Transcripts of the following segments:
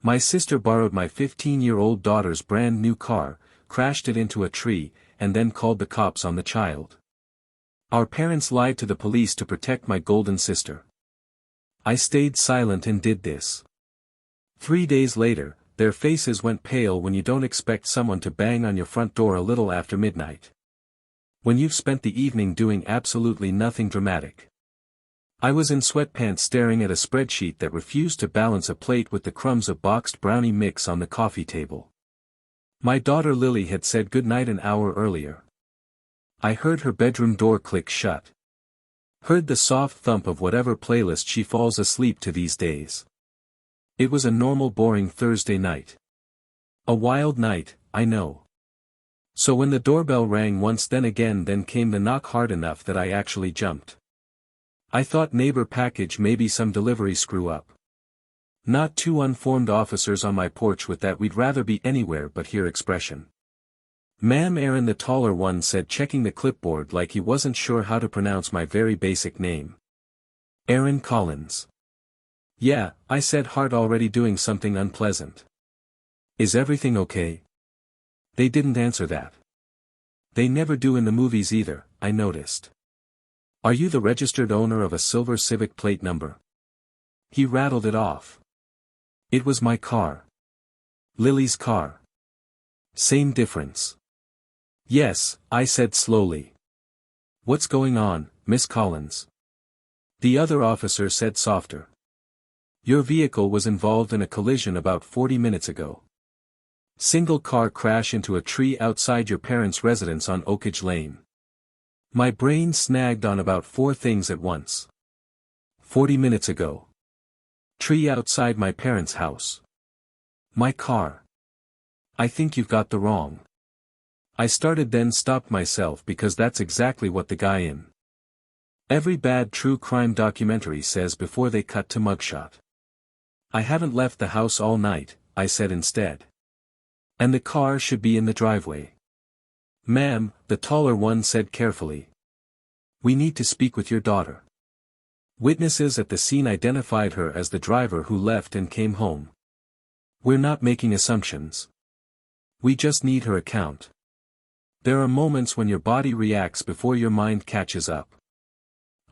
My sister borrowed my 15-year-old daughter's brand new car, crashed it into a tree, and then called the cops on the child. Our parents lied to the police to protect my golden sister. I stayed silent and did this. 3 days later, their faces went pale when you don't expect someone to bang on your front door a little after midnight. When you've spent the evening doing absolutely nothing dramatic. I was in sweatpants staring at a spreadsheet that refused to balance a plate with the crumbs of boxed brownie mix on the coffee table. My daughter Lily had said goodnight an hour earlier. I heard her bedroom door click shut. Heard the soft thump of whatever playlist she falls asleep to these days. It was a normal boring Thursday night. A wild night, I know. So when the doorbell rang once then came the knock hard enough that I actually jumped. I thought neighbor package, maybe some delivery screw up. Not two unformed officers on my porch with that we'd rather be anywhere but here expression. Ma'am, Aaron, the taller one, said, checking the clipboard like he wasn't sure how to pronounce my very basic name. Aaron Collins. Yeah, I said, heart already doing something unpleasant. Is everything okay? They didn't answer that. They never do in the movies either, I noticed. Are you the registered owner of a silver Civic plate number? He rattled it off. It was my car. Lily's car. Same difference. Yes, I said slowly. What's going on, Miss Collins? The other officer said softer. Your vehicle was involved in a collision about 40 minutes ago. Single car crash into a tree outside your parents' residence on Oakage Lane. My brain snagged on about 4 things at once. 40 minutes ago. Tree outside my parents' house. My car. I think you've got the wrong. I started then stopped myself because that's exactly what the guy in every bad true crime documentary says before they cut to mugshot. I haven't left the house all night, I said instead. And the car should be in the driveway. Ma'am, the taller one said carefully. We need to speak with your daughter. Witnesses at the scene identified her as the driver who left and came home. We're not making assumptions. We just need her account. There are moments when your body reacts before your mind catches up.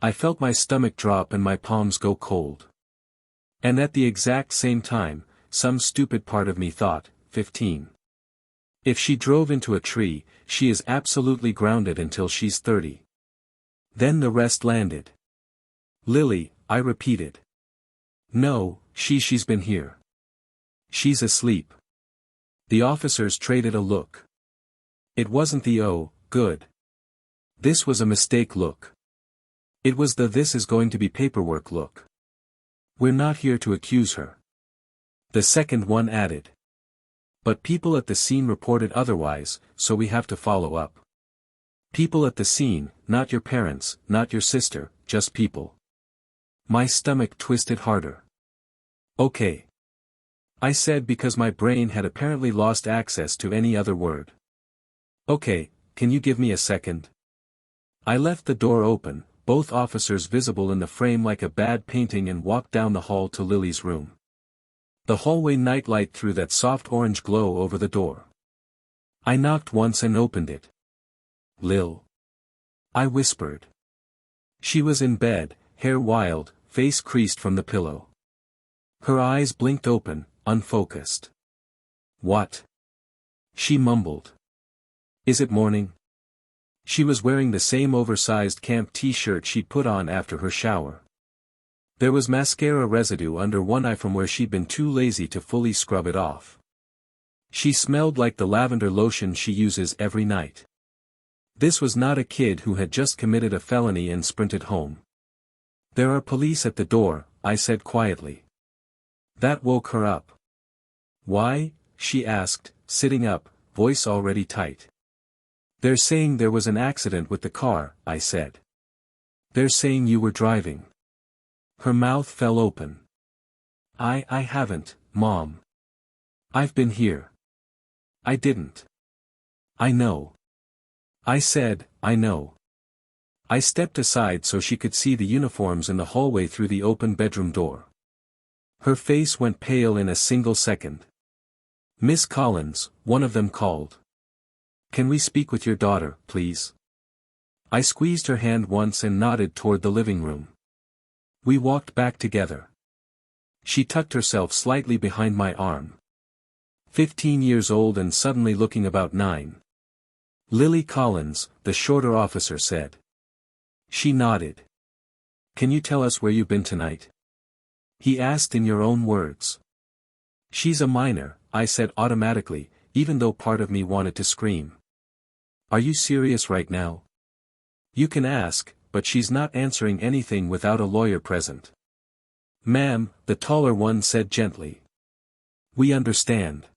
I felt my stomach drop and my palms go cold. And at the exact same time, some stupid part of me thought, 15. If she drove into a tree, she is absolutely grounded until she's 30. Then the rest landed. Lily, I repeated. No, she's been here. She's asleep. The officers traded a look. It wasn't the oh, good. This was a mistake look. It was the this is going to be paperwork look. We're not here to accuse her. The second one added. But people at the scene reported otherwise, so we have to follow up. People at the scene, not your parents, not your sister, just people. My stomach twisted harder. Okay. I said because my brain had apparently lost access to any other word. Okay, can you give me a second? I left the door open, both officers visible in the frame like a bad painting, and walked down the hall to Lily's room. The hallway nightlight threw that soft orange glow over the door. I knocked once and opened it. Lil. I whispered. She was in bed, hair wild, face creased from the pillow. Her eyes blinked open, unfocused. What? She mumbled. Is it morning? She was wearing the same oversized camp t-shirt she'd put on after her shower. There was mascara residue under one eye from where she'd been too lazy to fully scrub it off. She smelled like the lavender lotion she uses every night. This was not a kid who had just committed a felony and sprinted home. There are police at the door, I said quietly. That woke her up. Why? She asked, sitting up, voice already tight. They're saying there was an accident with the car, I said. They're saying you were driving. Her mouth fell open. I haven't, Mom. I've been here. I didn't. I know. I said, I know. I stepped aside so she could see the uniforms in the hallway through the open bedroom door. Her face went pale in a single second. "Miss Collins," one of them called. "Can we speak with your daughter, please?" I squeezed her hand once and nodded toward the living room. We walked back together. She tucked herself slightly behind my arm. 15 years old and suddenly looking about 9. "Lily Collins," the shorter officer said. She nodded. "Can you tell us where you've been tonight?" He asked in your own words. "She's a minor," I said automatically, even though part of me wanted to scream. "Are you serious right now?" "You can ask, but she's not answering anything without a lawyer present." "Ma'am," the taller one said gently. "We understand.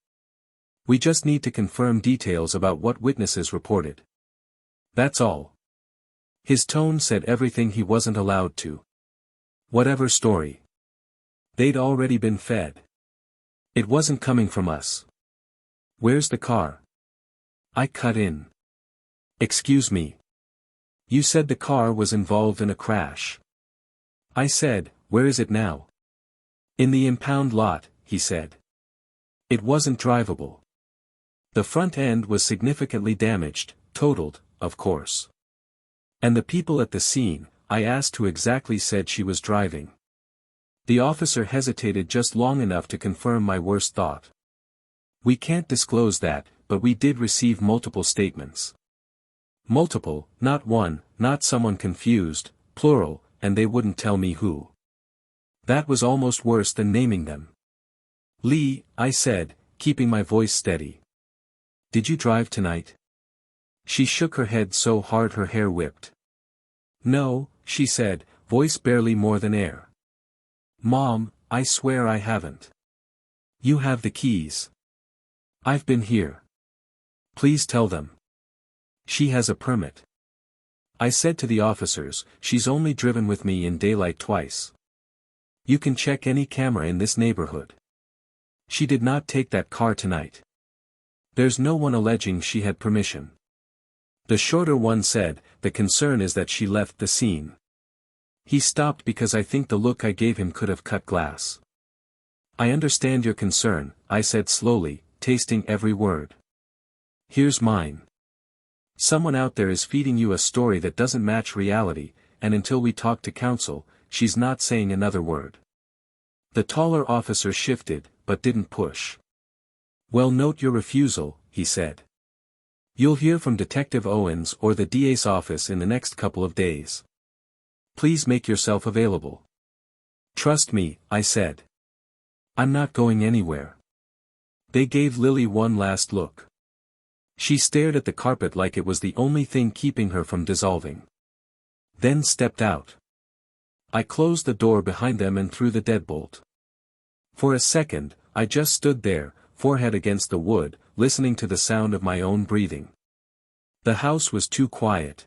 We just need to confirm details about what witnesses reported. That's all." His tone said everything he wasn't allowed to. Whatever story. They'd already been fed. It wasn't coming from us. "Where's the car?" I cut in. "Excuse me. You said the car was involved in a crash." I said, "Where is it now?" "In the impound lot," he said. It wasn't drivable. The front end was significantly damaged, totaled, of course. "And the people at the scene," I asked who exactly said she was driving. The officer hesitated just long enough to confirm my worst thought. "We can't disclose that, but we did receive multiple statements." Multiple, not one, not someone confused, plural, and they wouldn't tell me who. That was almost worse than naming them. "Lee," I said, keeping my voice steady. "Did you drive tonight?" She shook her head so hard her hair whipped. "No," she said, voice barely more than air. "Mom, I swear I haven't." "You have the keys." "I've been here." "Please tell them." "She has a permit." I said to the officers, "She's only driven with me in daylight twice. You can check any camera in this neighborhood. She did not take that car tonight. There's no one alleging she had permission." The shorter one said, "The concern is that she left the scene." He stopped because I think the look I gave him could have cut glass. "I understand your concern," I said slowly, tasting every word. "Here's mine. Someone out there is feeding you a story that doesn't match reality, and until we talk to counsel, she's not saying another word." The taller officer shifted, but didn't push. "Well, note your refusal," he said. "You'll hear from Detective Owens or the DA's office in the next couple of days. Please make yourself available." "Trust me," I said. "I'm not going anywhere." They gave Lily one last look. She stared at the carpet like it was the only thing keeping her from dissolving. Then stepped out. I closed the door behind them and threw the deadbolt. For a second, I just stood there, forehead against the wood, listening to the sound of my own breathing. The house was too quiet.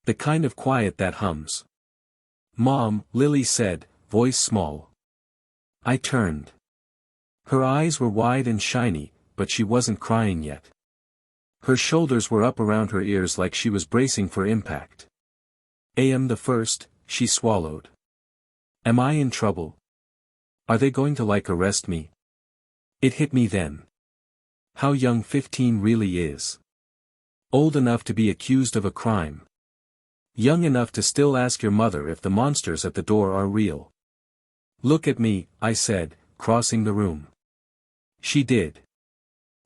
The kind of quiet that hums. "Mom," Lily said, voice small. I turned. Her eyes were wide and shiny, but she wasn't crying yet. Her shoulders were up around her ears like she was bracing for impact. "AM the 1st, she swallowed. "Am I in trouble? Are they going to arrest me?" It hit me then. How young 15 really is. Old enough to be accused of a crime. Young enough to still ask your mother if the monsters at the door are real. "Look at me," I said, crossing the room. She did.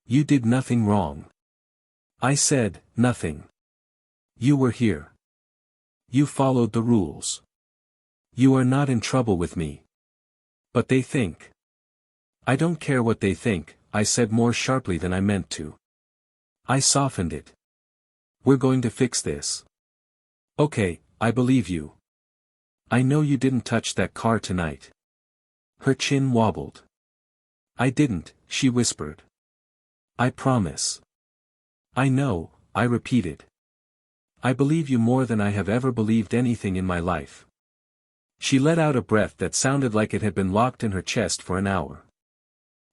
"You did nothing wrong." I said, "Nothing. You were here. You followed the rules. You are not in trouble with me." "But they think." "I don't care what they think," I said more sharply than I meant to. I softened it. "We're going to fix this." "Okay, I believe you. I know you didn't touch that car tonight." Her chin wobbled. "I didn't," she whispered. "I promise." "I know," I repeated. "I believe you more than I have ever believed anything in my life." She let out a breath that sounded like it had been locked in her chest for an hour.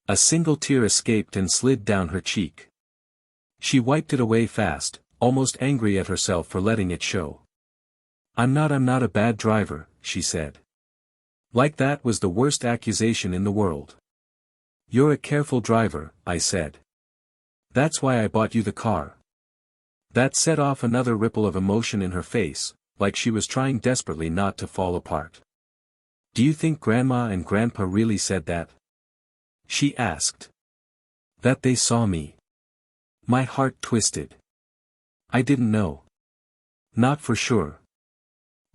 A single tear escaped and slid down her cheek. She wiped it away fast, almost angry at herself for letting it show. I'm not a bad driver," she said. Like that was the worst accusation in the world. You're a careful driver, I said. That's why I bought you the car. That set off another ripple of emotion in her face, like she was trying desperately not to fall apart. Do you think Grandma and Grandpa really said that? She asked. That they saw me. My heart twisted. I didn't know. Not for sure.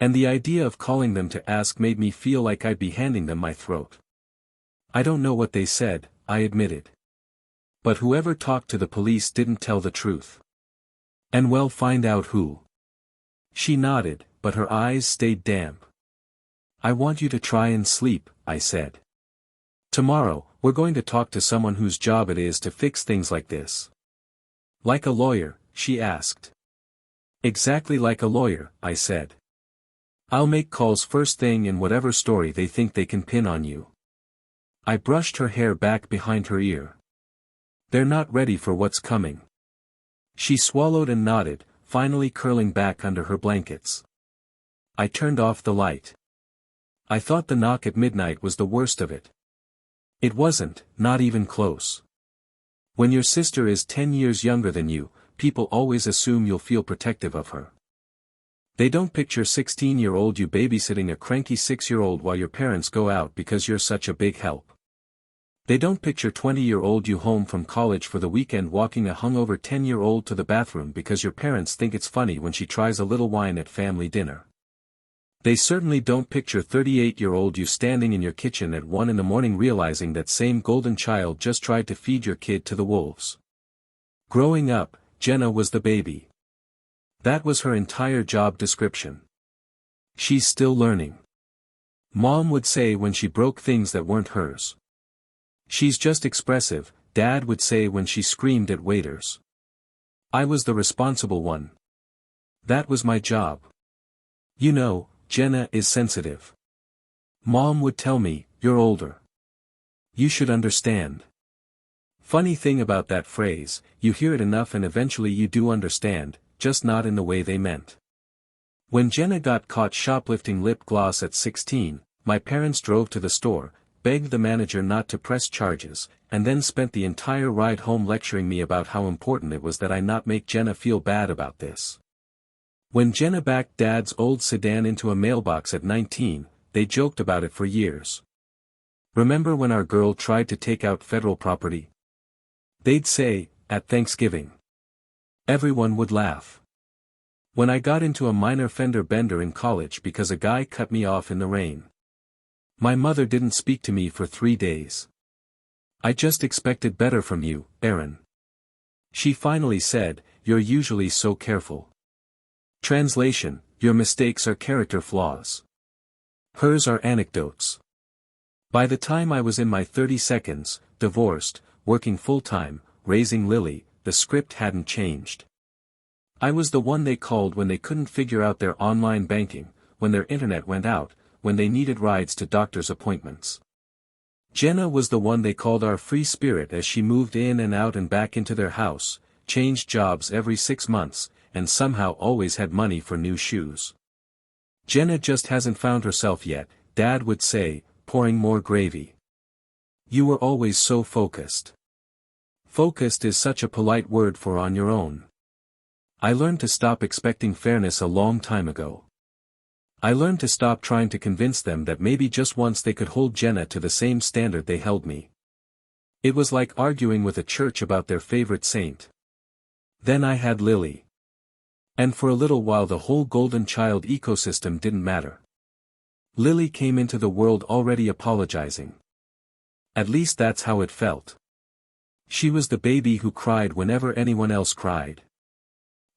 And the idea of calling them to ask made me feel like I'd be handing them my throat. I don't know what they said, I admitted. But whoever talked to the police didn't tell the truth. And we'll find out who. She nodded, but her eyes stayed damp. I want you to try and sleep, I said. Tomorrow, we're going to talk to someone whose job it is to fix things like this. Like a lawyer, she asked. Exactly like a lawyer, I said. I'll make calls first thing in whatever story they think they can pin on you. I brushed her hair back behind her ear. They're not ready for what's coming. She swallowed and nodded, finally curling back under her blankets. I turned off the light. I thought the knock at midnight was the worst of it. It wasn't, not even close. When your sister is 10 years younger than you, people always assume you'll feel protective of her. They don't picture 16-year-old you babysitting a cranky 6-year-old while your parents go out because you're such a big help. They don't picture 20-year-old you home from college for the weekend walking a hungover 10-year-old to the bathroom because your parents think it's funny when she tries a little wine at family dinner. They certainly don't picture 38-year-old you standing in your kitchen at 1 a.m. realizing that same golden child just tried to feed your kid to the wolves. Growing up, Jenna was the baby. That was her entire job description. She's still learning. Mom would say when she broke things that weren't hers. She's just expressive, Dad would say when she screamed at waiters. I was the responsible one. That was my job. You know, Jenna is sensitive. Mom would tell me, you're older. You should understand. Funny thing about that phrase, you hear it enough and eventually you do understand, just not in the way they meant. When Jenna got caught shoplifting lip gloss at 16, my parents drove to the store, begged the manager not to press charges, and then spent the entire ride home lecturing me about how important it was that I not make Jenna feel bad about this. When Jenna backed Dad's old sedan into a mailbox at 19, they joked about it for years. Remember when our girl tried to take out federal property? They'd say, at Thanksgiving. Everyone would laugh. When I got into a minor fender bender in college because a guy cut me off in the rain. My mother didn't speak to me for 3 days. I just expected better from you, Aaron. She finally said, you're usually so careful. Translation, your mistakes are character flaws. Hers are anecdotes. By the time I was in my 30s, divorced, working full-time, raising Lily, the script hadn't changed. I was the one they called when they couldn't figure out their online banking, when their internet went out, when they needed rides to doctor's appointments. Jenna was the one they called our free spirit as she moved in and out and back into their house, changed jobs every 6 months, and somehow always had money for new shoes. Jenna just hasn't found herself yet, Dad would say, pouring more gravy. You were always so focused. Focused is such a polite word for on your own. I learned to stop expecting fairness a long time ago. I learned to stop trying to convince them that maybe just once they could hold Jenna to the same standard they held me. It was like arguing with a church about their favorite saint. Then I had Lily. And for a little while the whole golden child ecosystem didn't matter. Lily came into the world already apologizing. At least that's how it felt. She was the baby who cried whenever anyone else cried.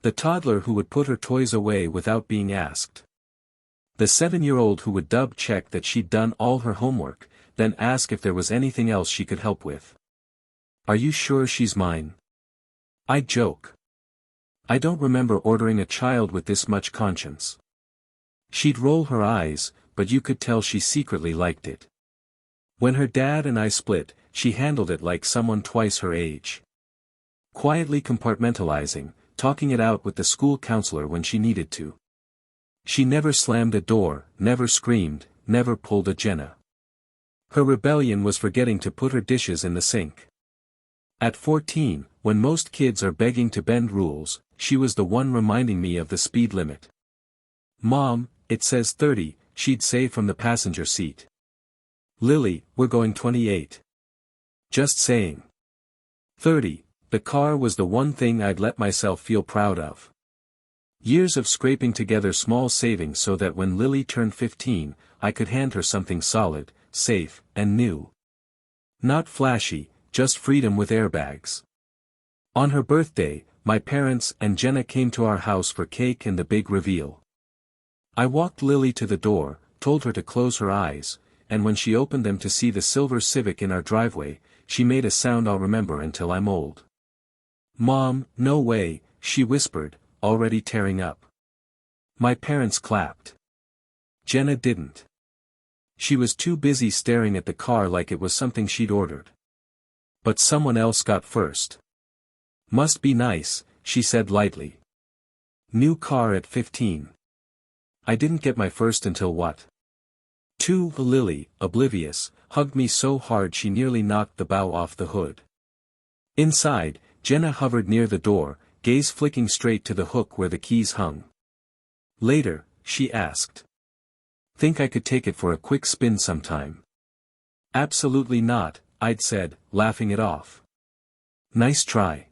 The toddler who would put her toys away without being asked. The 7-year-old who would double-check that she'd done all her homework, then ask if there was anything else she could help with. Are you sure she's mine? I'd joke. I don't remember ordering a child with this much conscience. She'd roll her eyes, but you could tell she secretly liked it. When her dad and I split, she handled it like someone twice her age. Quietly compartmentalizing, talking it out with the school counselor when she needed to. She never slammed a door, never screamed, never pulled a Jenna. Her rebellion was forgetting to put her dishes in the sink. At 14, when most kids are begging to bend rules, she was the one reminding me of the speed limit. "Mom, it says 30, she'd say from the passenger seat. "Lily, we're going 28. "Just saying. 30, the car was the one thing I'd let myself feel proud of. Years of scraping together small savings so that when Lily turned 15, I could hand her something solid, safe, and new. Not flashy, just freedom with airbags. On her birthday, my parents and Jenna came to our house for cake and the big reveal. I walked Lily to the door, told her to close her eyes, and when she opened them to see the silver Civic in our driveway, she made a sound I'll remember until I'm old. "Mom, no way," she whispered, already tearing up. My parents clapped. Jenna didn't. She was too busy staring at the car like it was something she'd ordered. But someone else got first. "Must be nice," she said lightly. New car at 15. I didn't get my first until what? 2. Lily, oblivious, hugged me so hard she nearly knocked the bow off the hood. Inside, Jenna hovered near the door, gaze flicking straight to the hook where the keys hung. Later, she asked. "Think I could take it for a quick spin sometime?" "Absolutely not," I'd said, laughing it off. "Nice try."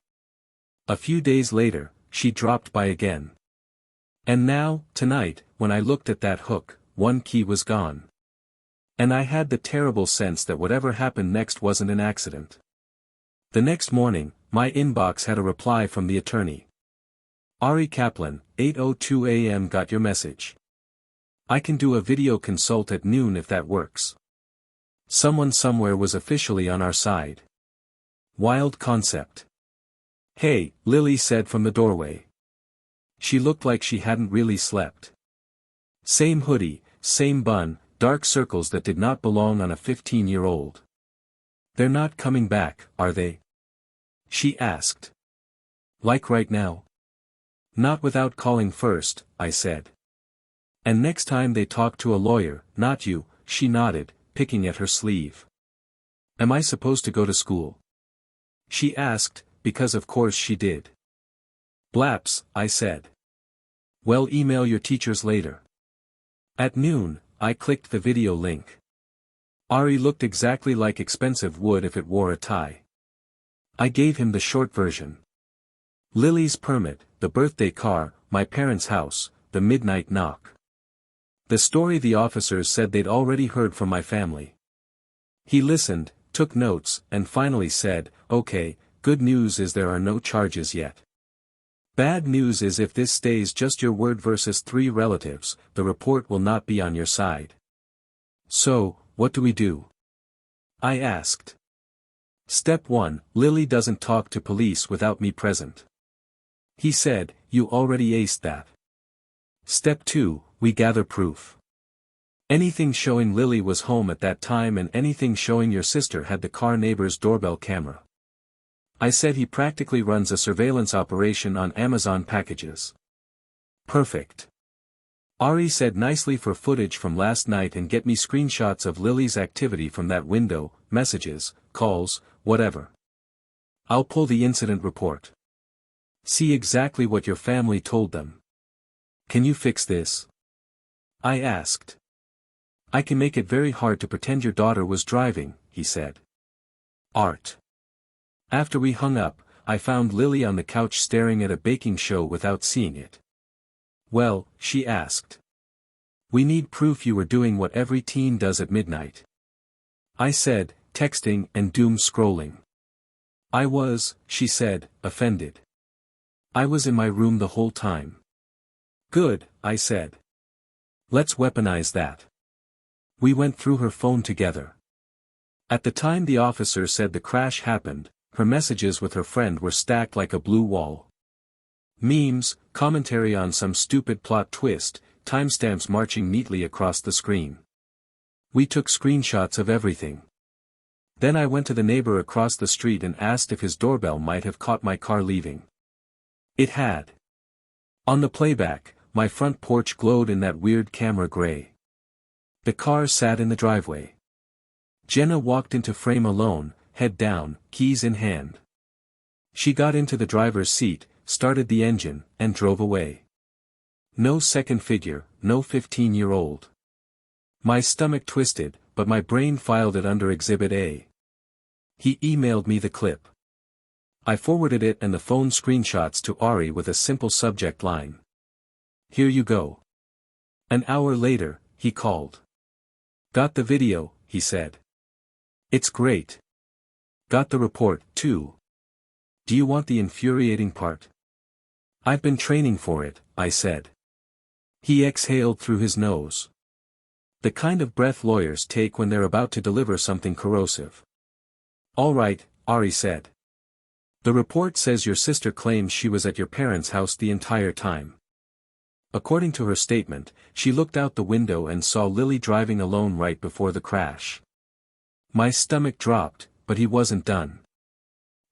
A few days later, she dropped by again. And now, tonight, when I looked at that hook, one key was gone. And I had the terrible sense that whatever happened next wasn't an accident. The next morning, my inbox had a reply from the attorney. "Ari Kaplan, 8:02 a.m. got your message. I can do a video consult at noon if that works." Someone somewhere was officially on our side. Wild concept. "Hey," Lily said from the doorway. She looked like she hadn't really slept. Same hoodie, same bun, dark circles that did not belong on a 15-year-old. "They're not coming back, are they?" she asked. "Like right now?" "Not without calling first," I said. "And next time they talk to a lawyer, not you," she nodded, picking at her sleeve. "Am I supposed to go to school?" she asked, because of course she did. "Blaps," I said. "Well, email your teachers later." At noon, I clicked the video link. Ari looked exactly like expensive wood if it wore a tie. I gave him the short version. Lily's permit, the birthday car, my parents' house, the midnight knock. The story the officers said they'd already heard from my family. He listened, took notes, and finally said, "Okay, good news is there are no charges yet. Bad news is if this stays just your word versus 3 relatives, the report will not be on your side." "So, what do we do?" I asked. "Step 1, Lily doesn't talk to police without me present." He said, "You already aced that." Step 2, we gather proof. Anything showing Lily was home at that time and anything showing your sister had the car neighbor's doorbell camera. I said he practically runs a surveillance operation on Amazon packages. Perfect. Ari said nicely for footage from last night and get me screenshots of Lily's activity from that window, messages, calls, whatever. I'll pull the incident report. See exactly what your family told them. Can you fix this? I asked. I can make it very hard to pretend your daughter was driving, he said. Art. After we hung up, I found Lily on the couch staring at a baking show without seeing it. Well, she asked. We need proof you were doing what every teen does at midnight. I said, texting and doom scrolling. I was, she said, offended. I was in my room the whole time. Good, I said. Let's weaponize that. We went through her phone together. At the time the officer said the crash happened, her messages with her friend were stacked like a blue wall. Memes, commentary on some stupid plot twist, timestamps marching neatly across the screen. We took screenshots of everything. Then I went to the neighbor across the street and asked if his doorbell might have caught my car leaving. It had. On the playback, my front porch glowed in that weird camera gray. The car sat in the driveway. Jenna walked into frame alone, head down, keys in hand. She got into the driver's seat, started the engine, and drove away. No second figure, no 15-year-old. My stomach twisted, but my brain filed it under Exhibit A. He emailed me the clip. I forwarded it and the phone screenshots to Ari with a simple subject line. Here you go. An hour later, he called. Got the video, he said. It's great. Got the report, too. Do you want the infuriating part? I've been training for it, I said. He exhaled through his nose. The kind of breath lawyers take when they're about to deliver something corrosive. All right, Ari said. The report says your sister claims she was at your parents' house the entire time. According to her statement, she looked out the window and saw Lily driving alone right before the crash. My stomach dropped, but he wasn't done.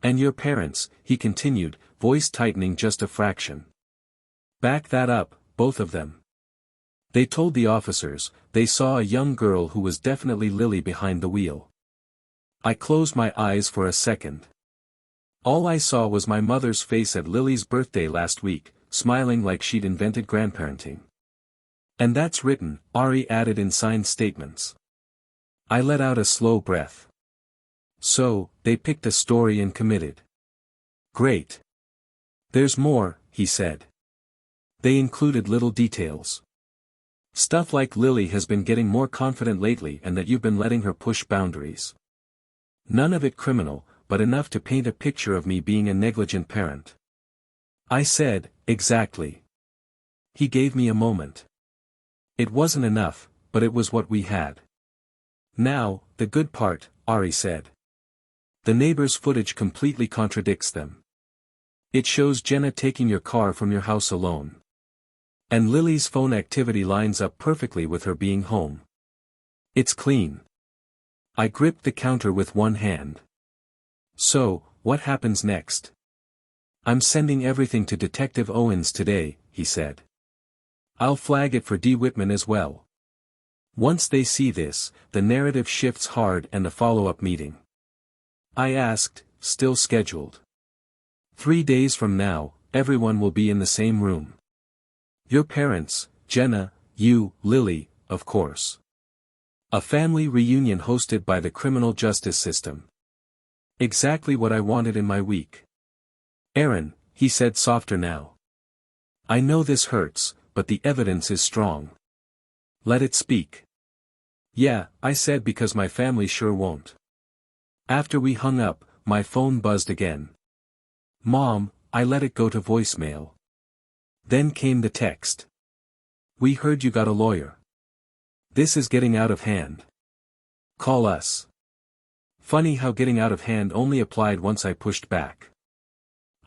And your parents, he continued, voice tightening just a fraction. Back that up, both of them. They told the officers, they saw a young girl who was definitely Lily behind the wheel. I closed my eyes for a second. All I saw was my mother's face at Lily's birthday last week, smiling like she'd invented grandparenting. And that's written, Ari added in signed statements. I let out a slow breath. So, they picked a story and committed. Great. There's more, he said. They included little details. Stuff like Lily has been getting more confident lately and that you've been letting her push boundaries. None of it criminal, but enough to paint a picture of me being a negligent parent. I said, exactly. He gave me a moment. It wasn't enough, but it was what we had. Now, the good part, Ari said. The neighbor's footage completely contradicts them. It shows Jenna taking your car from your house alone. And Lily's phone activity lines up perfectly with her being home. It's clean. I gripped the counter with one hand. So, what happens next? I'm sending everything to Detective Owens today, he said. I'll flag it for D. Whitman as well. Once they see this, the narrative shifts hard and a follow-up meeting. I asked, still scheduled. 3 days from now, everyone will be in the same room. Your parents, Jenna, you, Lily, of course. A family reunion hosted by the criminal justice system. Exactly what I wanted in my week. Aaron, he said softer now. I know this hurts, but the evidence is strong. Let it speak. Yeah, I said because my family sure won't. After we hung up, my phone buzzed again. Mom, I let it go to voicemail. Then came the text. We heard you got a lawyer. This is getting out of hand. Call us. Funny how getting out of hand only applied once I pushed back.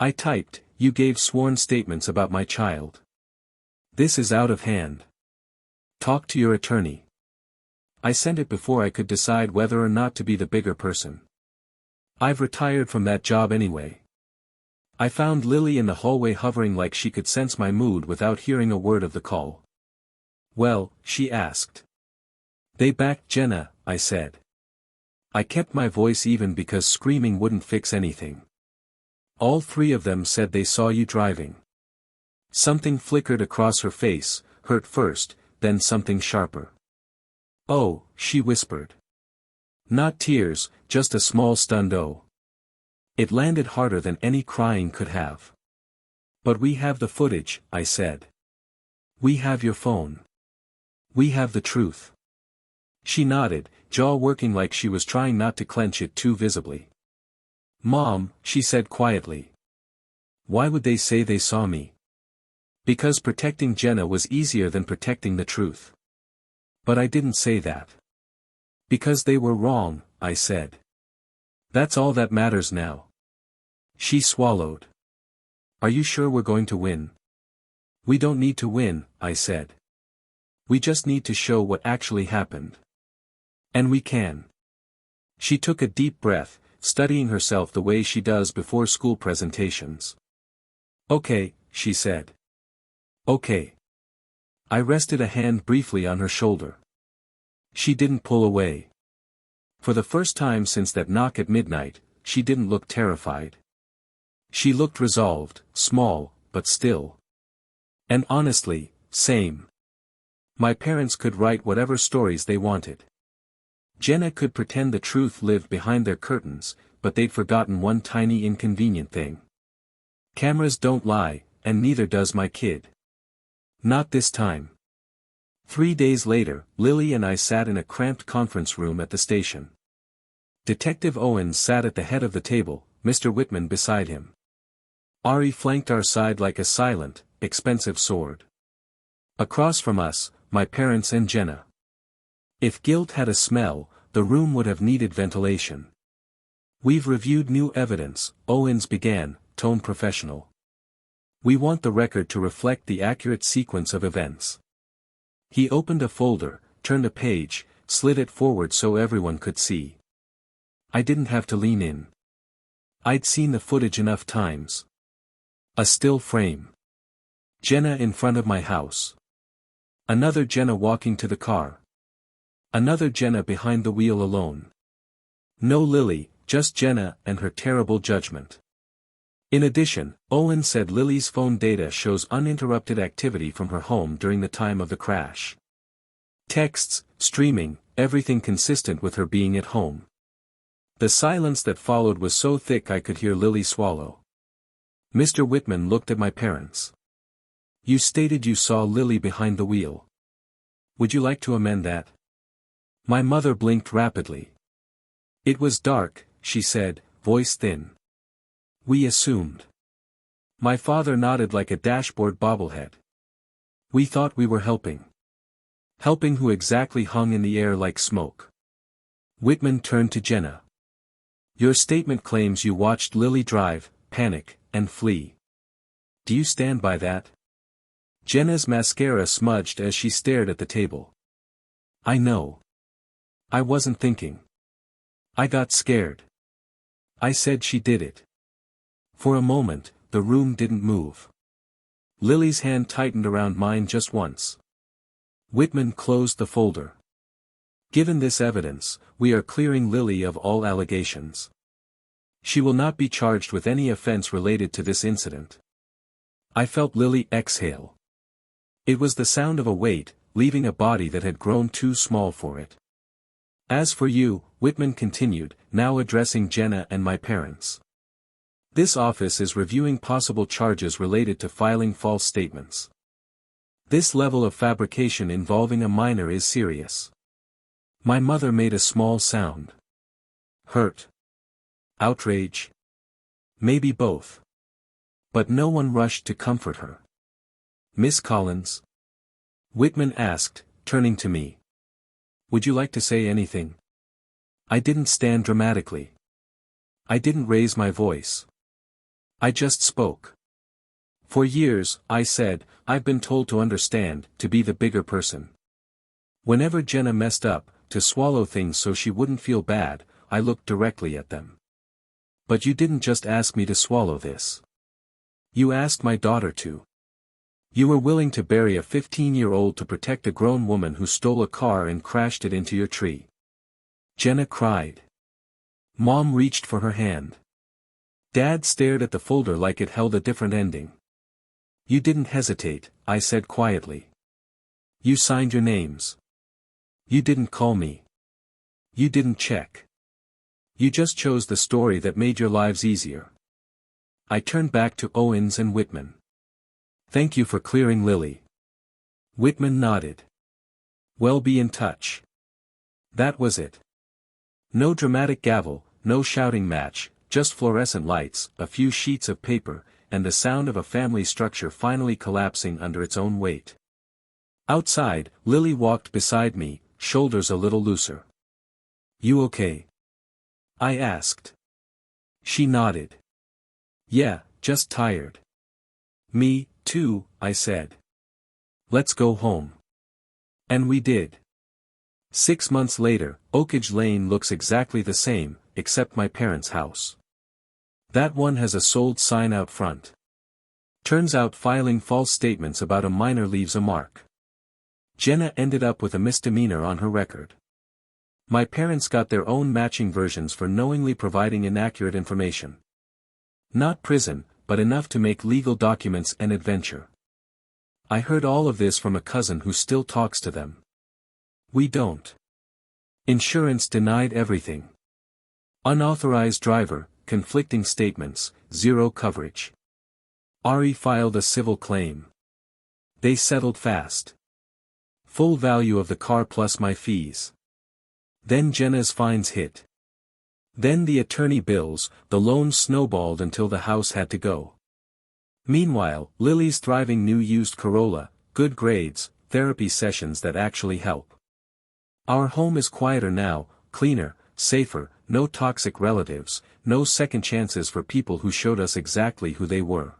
I typed, you gave sworn statements about my child. This is out of hand. Talk to your attorney. I sent it before I could decide whether or not to be the bigger person. I've retired from that job anyway. I found Lily in the hallway hovering like she could sense my mood without hearing a word of the call. Well, she asked. They backed Jenna, I said. I kept my voice even because screaming wouldn't fix anything. All 3 of them said they saw you driving. Something flickered across her face, hurt first, then something sharper. Oh, she whispered. Not tears, just a small stunned oh. It landed harder than any crying could have. But we have the footage, I said. We have your phone. We have the truth. She nodded, jaw working like she was trying not to clench it too visibly. Mom, she said quietly. Why would they say they saw me? Because protecting Jenna was easier than protecting the truth. But I didn't say that. Because they were wrong, I said. That's all that matters now. She swallowed. Are you sure we're going to win? We don't need to win, I said. We just need to show what actually happened. And we can. She took a deep breath, studying herself the way she does before school presentations. Okay, she said. Okay. I rested a hand briefly on her shoulder. She didn't pull away. For the first time since that knock at midnight, she didn't look terrified. She looked resolved, small, but still. And honestly, same. My parents could write whatever stories they wanted. Jenna could pretend the truth lived behind their curtains, but they'd forgotten one tiny inconvenient thing. Cameras don't lie, and neither does my kid. Not this time. 3 days later, Lily and I sat in a cramped conference room at the station. Detective Owens sat at the head of the table, Mr. Whitman beside him. Ari flanked our side like a silent, expensive sword. Across from us, my parents and Jenna. If guilt had a smell, the room would have needed ventilation. We've reviewed new evidence, Owens began, tone professional. We want the record to reflect the accurate sequence of events. He opened a folder, turned a page, slid it forward so everyone could see. I didn't have to lean in. I'd seen the footage enough times. A still frame. Jenna in front of my house. Another Jenna walking to the car. Another Jenna behind the wheel alone. No Lily, just Jenna and her terrible judgment. In addition, Owen said Lily's phone data shows uninterrupted activity from her home during the time of the crash. Texts, streaming, everything consistent with her being at home. The silence that followed was so thick I could hear Lily swallow. Mr. Whitman looked at my parents. You stated you saw Lily behind the wheel. Would you like to amend that? My mother blinked rapidly. It was dark, she said, voice thin. We assumed. My father nodded like a dashboard bobblehead. We thought we were helping. Helping who exactly hung in the air like smoke. Whitman turned to Jenna. Your statement claims you watched Lily drive, panic, and flee. Do you stand by that? Jenna's mascara smudged as she stared at the table. I know. I wasn't thinking. I got scared. I said she did it. For a moment, the room didn't move. Lily's hand tightened around mine just once. Whitman closed the folder. Given this evidence, we are clearing Lily of all allegations. She will not be charged with any offense related to this incident. I felt Lily exhale. It was the sound of a weight, leaving a body that had grown too small for it. As for you, Whitman continued, now addressing Jenna and my parents. This office is reviewing possible charges related to filing false statements. This level of fabrication involving a minor is serious. My mother made a small sound. Hurt. Outrage. Maybe both. But no one rushed to comfort her. Miss Collins? Whitman asked, turning to me. Would you like to say anything? I didn't stand dramatically. I didn't raise my voice. I just spoke. For years, I said, I've been told to understand, to be the bigger person. Whenever Jenna messed up, to swallow things so she wouldn't feel bad, I looked directly at them. But you didn't just ask me to swallow this. You asked my daughter to. You were willing to bury a 15-year-old to protect a grown woman who stole a car and crashed it into your tree. Jenna cried. Mom reached for her hand. Dad stared at the folder like it held a different ending. You didn't hesitate, I said quietly. You signed your names. You didn't call me. You didn't check. You just chose the story that made your lives easier. I turned back to Owens and Whitman. Thank you for clearing Lily. Whitman nodded. Well, be in touch. That was it. No dramatic gavel, no shouting match, just fluorescent lights, a few sheets of paper, and the sound of a family structure finally collapsing under its own weight. Outside, Lily walked beside me, shoulders a little looser. You okay? I asked. She nodded. Yeah, just tired. Me, too, I said. Let's go home. And we did. 6 months later, Oakage Lane looks exactly the same, except my parents' house. That one has a sold sign out front. Turns out filing false statements about a minor leaves a mark. Jenna ended up with a misdemeanor on her record. My parents got their own matching versions for knowingly providing inaccurate information. Not prison, but enough to make legal documents an adventure. I heard all of this from a cousin who still talks to them. We don't. Insurance denied everything. Unauthorized driver, conflicting statements, zero coverage. Ari filed a civil claim. They settled fast. Full value of the car plus my fees. Then Jenna's fines hit. Then the attorney bills, the loans snowballed until the house had to go. Meanwhile, Lily's thriving new used Corolla, good grades, therapy sessions that actually help. Our home is quieter now, cleaner, safer, no toxic relatives, no second chances for people who showed us exactly who they were.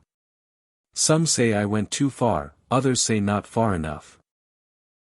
Some say I went too far, others say not far enough.